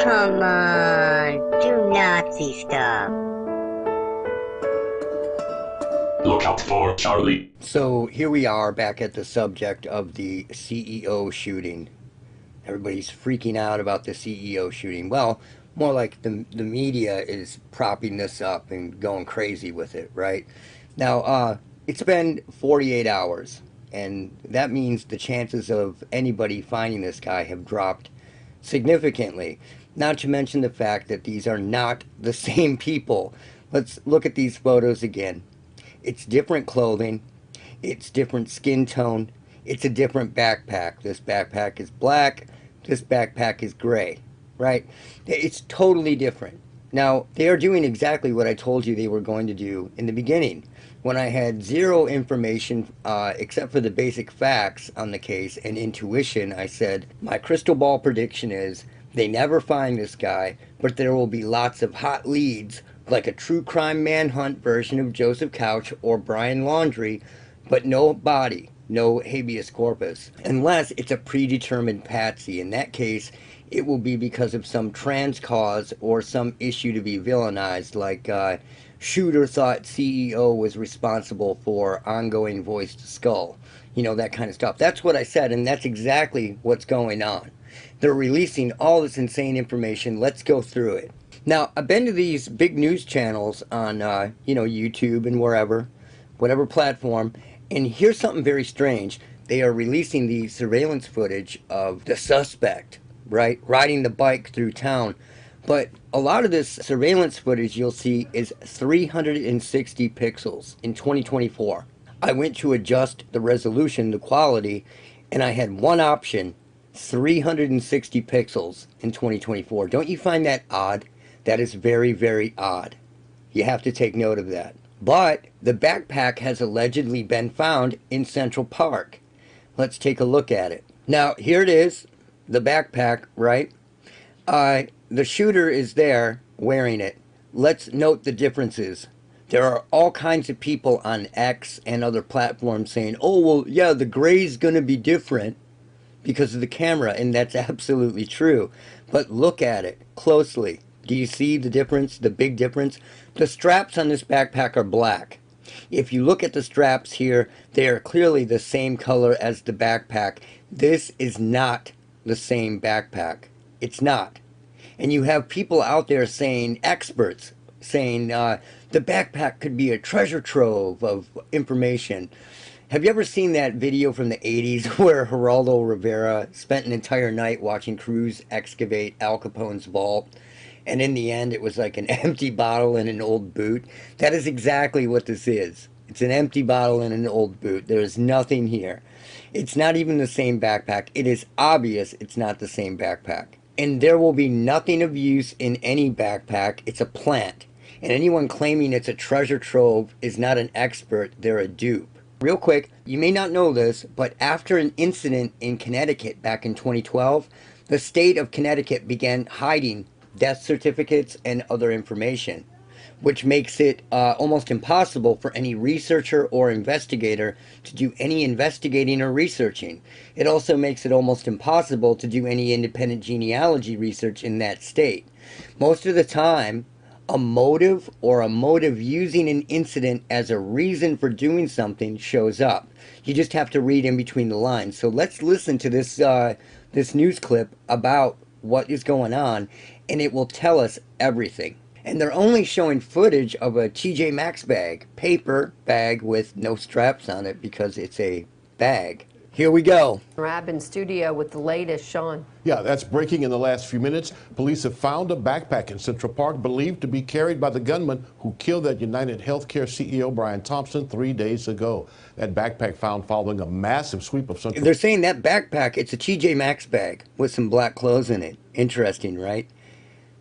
Come on, do Nazi stuff. Look out for Charlie. So here we are back at the subject of the CEO shooting. Everybody's freaking out about the CEO shooting. Well, more like the media is propping this up and going crazy with it, right? Now, it's been 48 hours, and that means the chances of anybody finding this guy have dropped significantly. Not to mention the fact that these are not the same people. Let's look at these photos again. It's different clothing, it's different skin tone, it's a different backpack. This backpack is black, this backpack is gray, right? It's totally different. Now, they are doing exactly what I told you they were going to do in the beginning, when I had zero information except for the basic facts on the case and intuition. I said, my crystal ball prediction is they never find this guy, but there will be lots of hot leads, like a true crime manhunt version of Joseph Couch or Brian Laundrie, but no body, no habeas corpus, unless it's a predetermined patsy. In that case, it will be because of some trans cause or some issue to be villainized, like shooter thought CEO was responsible for ongoing voiced skull, you know, that kind of stuff. That's what I said, and that's exactly what's going on. They're releasing all this insane information. Let's go through it. Now, I've been to these big news channels on, YouTube and whatever platform, and here's something very strange. They are releasing the surveillance footage of the suspect, right, riding the bike through town. But a lot of this surveillance footage you'll see is 360 pixels in 2024. I went to adjust the resolution, the quality, and I had one option, 360 pixels in 2024. Don't you find that odd? That is very, very odd. You have to take note of that. But the backpack has allegedly been found in Central Park. Let's take a look at it. Now, here it is, the backpack, right? The shooter is there wearing it. Let's note the differences. There are all kinds of people on X and other platforms saying, oh, well, yeah, the gray's going to be different because of the camera, and that's absolutely true. But look at it closely. Do you see the difference, the big difference? The straps on this backpack are black. If you look at the straps here, they are clearly the same color as the backpack. This is not the same backpack. It's not. And you have people out there saying, experts, saying the backpack could be a treasure trove of information. Have you ever seen that video from the 80s where Geraldo Rivera spent an entire night watching crews excavate Al Capone's vault? And in the end, it was like an empty bottle in an old boot. That is exactly what this is. It's an empty bottle in an old boot. There is nothing here. It's not even the same backpack. It is obvious it's not the same backpack. And there will be nothing of use in any backpack. It's a plant. And anyone claiming it's a treasure trove is not an expert. They're a dupe. Real quick, you may not know this, but after an incident in Connecticut back in 2012, the state of Connecticut began hiding death certificates and other information, which makes it almost impossible for any researcher or investigator to do any investigating or researching. It also makes it almost impossible to do any independent genealogy research in that state. Most of the time, a motive or a motive using an incident as a reason for doing something shows up. You just have to read in between the lines. So let's listen to this this news clip about what is going on, and it will tell us everything. And they're only showing footage of a TJ Maxx bag, paper bag with no straps on it because it's a bag. Here we go. Rab in studio with the latest, Sean. Yeah, that's breaking in the last few minutes. Police have found a backpack in Central Park believed to be carried by the gunman who killed that United Healthcare CEO Brian Thompson 3 days ago. That backpack found following a massive sweep of Central. They're saying that backpack, it's a TJ Maxx bag with some black clothes in it. Interesting, right?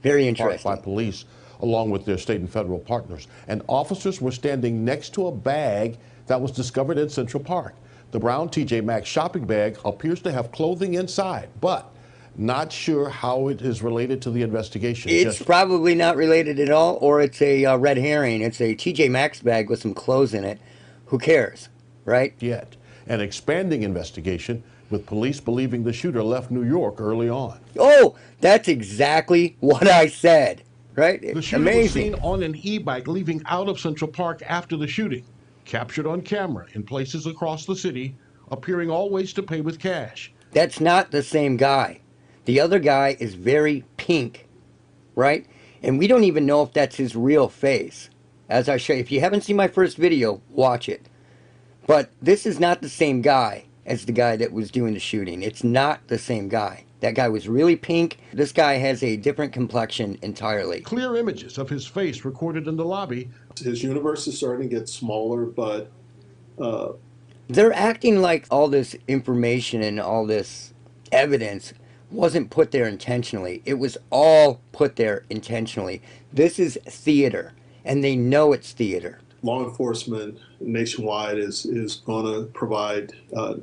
Very interesting. By police, along with their state and federal partners. And officers were standing next to a bag that was discovered in Central Park. The brown TJ Maxx shopping bag appears to have clothing inside, but not sure how it is related to the investigation. It's probably not related at all, or it's a red herring. It's a TJ Maxx bag with some clothes in it. Who cares, right? Yet. an expanding investigation, with police believing the shooter left New York early on. Oh, that's exactly what I said, right? The shooter was Amazing. seen on an e-bike leaving out of Central Park after the shooting, captured on camera in places across the city, appearing always to pay with cash. That's not the same guy. The other guy is very pink, right? And we don't even know if that's his real face. As I show you, if you haven't seen my first video, watch it. But this is not the same guy as the guy that was doing the shooting. It's not the same guy. That guy was really pink. This guy has a different complexion entirely. Clear images of his face recorded in the lobby. His universe is starting to get smaller, but They're acting like all this information and all this evidence wasn't put there intentionally. It was all put there intentionally. This is theater, and they know it's theater. law enforcement nationwide is going to provide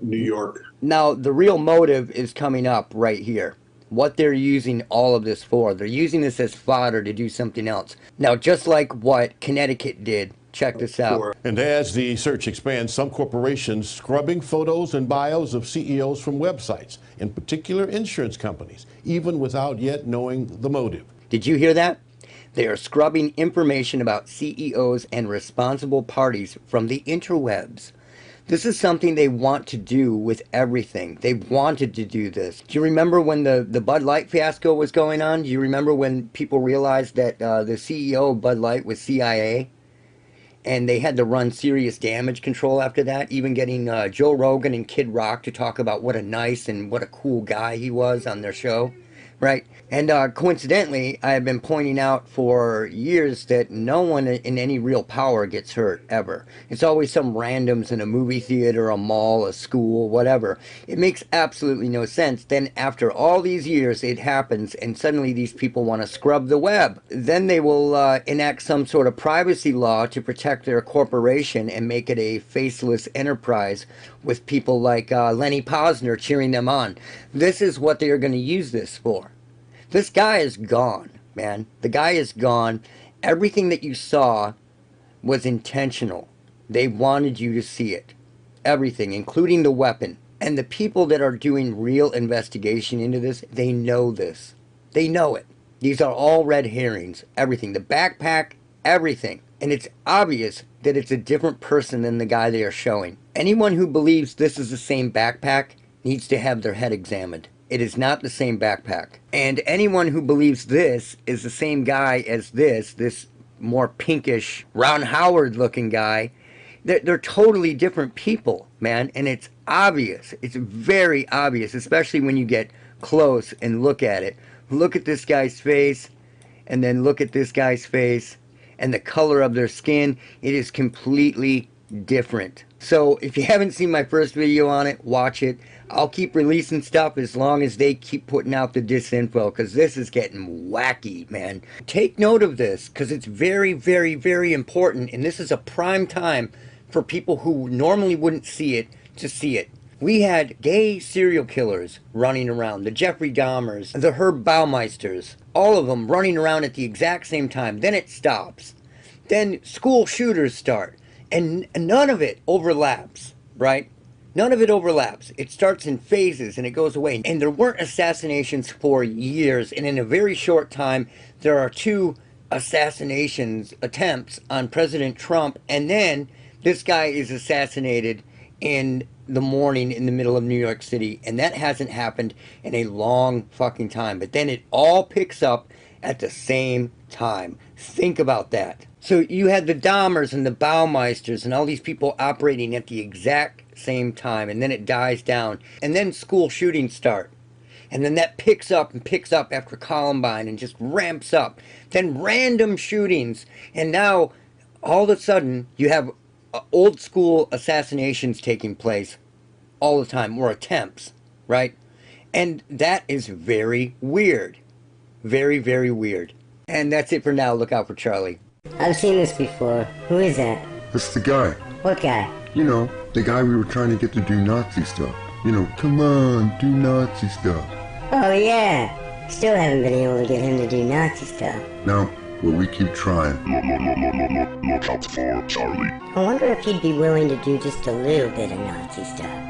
New York. Now, the real motive is coming up right here. What they're using all of this for. They're using this as fodder to do something else. Now, just like what Connecticut did, check this out. And as the search expands, some corporations scrubbing photos and bios of CEOs from websites, in particular insurance companies, even without yet knowing the motive. Did you hear that? They are scrubbing information about CEOs and responsible parties from the interwebs. This is something they want to do with everything. They wanted to do this. Do you remember when the Bud Light fiasco was going on? Do you remember when people realized that the CEO of Bud Light was CIA? And they had to run serious damage control after that, even getting Joe Rogan and Kid Rock to talk about what a nice and what a cool guy he was on their show, right? And coincidentally, I have been pointing out for years that no one in any real power gets hurt, ever. It's always some randoms in a movie theater, a mall, a school, whatever. It makes absolutely no sense. Then after all these years, it happens, and suddenly these people want to scrub the web. Then they will enact some sort of privacy law to protect their corporation and make it a faceless enterprise with people like Lenny Posner cheering them on. This is what they are going to use this for. This guy is gone, man. The guy is gone. Everything that you saw was intentional. They wanted you to see it. Everything, including the weapon. And the people that are doing real investigation into this, they know this. They know it. These are all red herrings. Everything. The backpack, everything. And it's obvious that it's a different person than the guy they are showing. Anyone who believes this is the same backpack needs to have their head examined. It is not the same backpack. And anyone who believes this is the same guy as this more pinkish, Ron Howard looking guy, they're totally different people, man. And it's obvious. It's very obvious, especially when you get close and look at it. Look at this guy's face, and then look at this guy's face, and the color of their skin. It is completely different. So if you haven't seen my first video on it, watch it. I'll keep releasing stuff as long as they keep putting out the disinfo, because this is getting wacky, man. Take note of this, because it's very, very, very important, and this is a prime time for people who normally wouldn't see it to see it. We had gay serial killers running around, the Jeffrey Dahmers, the Herb Baumeisters, all of them running around at the exact same time. Then it stops. Then school shooters start, and none of it overlaps, right? None of it overlaps. It starts in phases and it goes away. And there weren't assassinations for years. And in a very short time, there are 2 assassinations attempts on President Trump. And then this guy is assassinated in the morning in the middle of New York City. And that hasn't happened in a long fucking time. But then it all picks up at the same time. Think about that. So you had the Dahmers and the Baumeisters and all these people operating at the exact same time, and then it dies down, and then school shootings start, and then that picks up and picks up after Columbine and just ramps up, then random shootings, and now all of a sudden you have old school assassinations taking place all the time, or attempts, right? And that is very weird. Very, very weird. And that's it for now. Look out for Charlie. I've seen this before. Who is that? It's the guy. What guy? You know, the guy we were trying to get to do Nazi stuff. You know, come on, do Nazi stuff. Oh yeah. Still haven't been able to get him to do Nazi stuff. Now, but we keep trying. Look out for Charlie. I wonder if he'd be willing to do just a little bit of Nazi stuff.